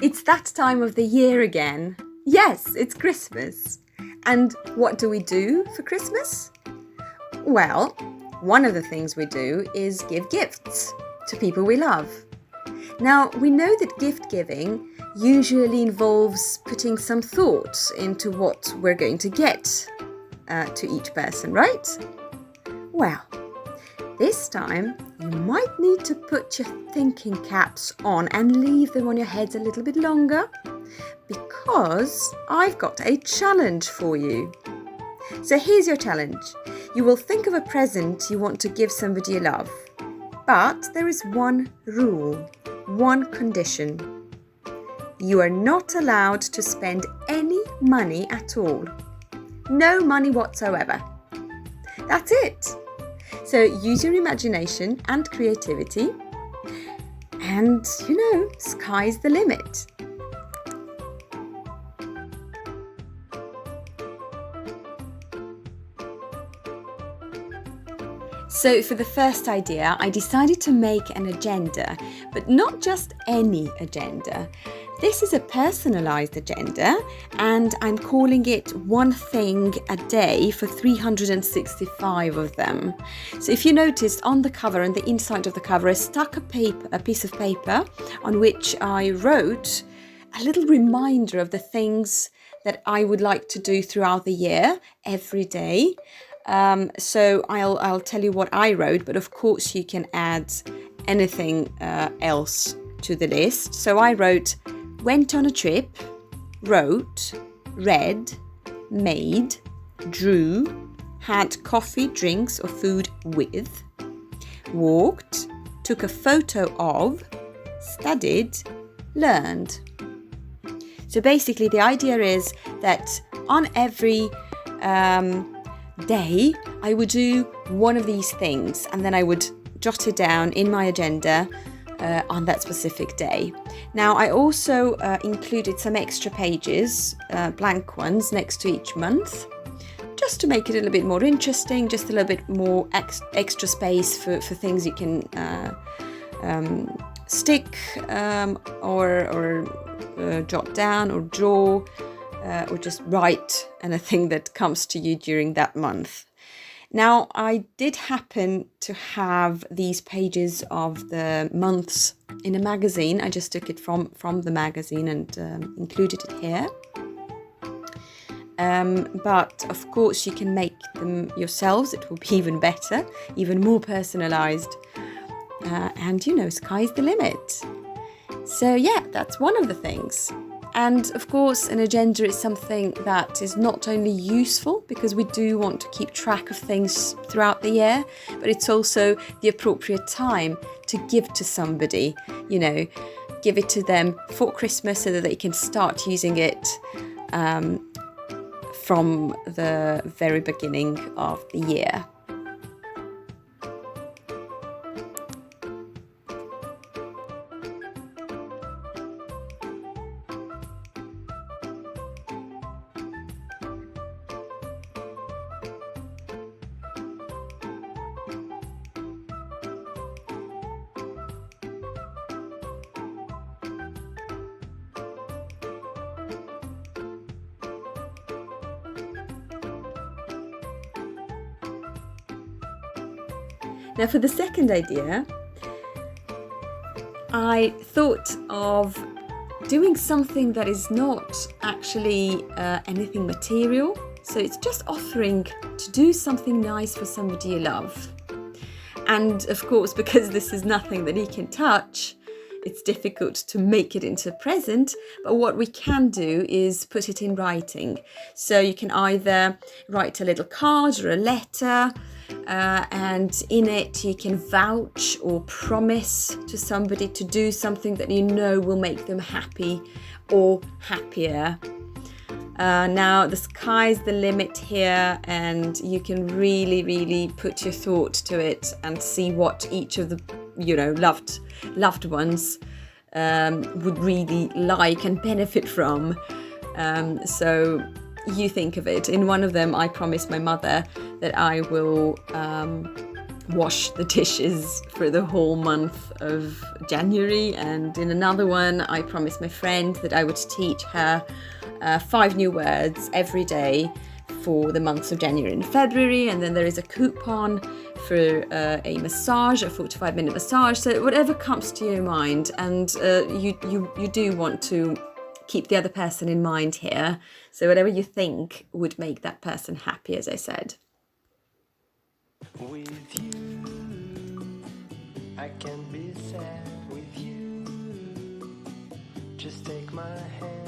It's that time of the year again. Yes, it's Christmas. And what do we do for Christmas? Well, one of the things we do is give gifts to people we love. Now, we know that gift giving usually involves putting some thought into what we're going to get to each person, right? Well, this time you might need to put your thinking caps on and leave them on your heads a little bit longer, because I've got a challenge for you. So here's your challenge. You will think of a present you want to give somebody you love, but there is one rule, one condition. You are not allowed to spend any money at all. No money whatsoever. That's it. So use your imagination and creativity, and sky's the limit. So for the first idea, I decided to make an agenda, but not just any agenda. This is a personalized agenda, and I'm calling it one thing a day for 365 of them. So if you noticed on the cover, on the inside of the cover, I stuck a piece of paper on which I wrote a little reminder of the things that I would like to do throughout the year, every day. So I'll tell you what I wrote, but of course you can add anything else to the list. So I wrote: went on a trip, wrote, read, made, drew, had coffee, drinks or food with, walked, took a photo of, studied, learned. So basically the idea is that on every day I would do one of these things, and then I would jot it down in my agenda on that specific day. Now I also included some extra pages, blank ones, next to each month, just to make it a little bit more interesting, just a little bit more extra space for things you can stick or jot down or draw, or just write anything that comes to you during that month. Now, I did happen to have these pages of the months in a magazine. I just took it from the magazine and included it here. But of course you can make them yourselves. It will be even better, even more personalized. And sky's the limit. So yeah, that's one of the things. And of course, an agenda is something that is not only useful because we do want to keep track of things throughout the year, but it's also the appropriate time to give to somebody, give it to them for Christmas so that they can start using it from the very beginning of the year. Now for the second idea, I thought of doing something that is not actually anything material. So it's just offering to do something nice for somebody you love. And of course, because this is nothing that he can touch, it's difficult to make it into a present, but what we can do is put it in writing. So you can either write a little card or a letter, and in it you can vouch or promise to somebody to do something that will make them happy or happier. Now the sky's the limit here, and you can really put your thought to it and see what each of the loved ones would really like and benefit from. So you think of it. In one of them, I promised my mother that I will wash the dishes for the whole month of January, and in another one I promised my friend that I would teach her 5 new words every day for the months of January and February. And then there is a coupon for a massage, a 45-minute massage. So whatever comes to your mind, and you do want to keep the other person in mind here. So whatever you think would make that person happy, as I said. With you, I can be sad with you. Just take my hand.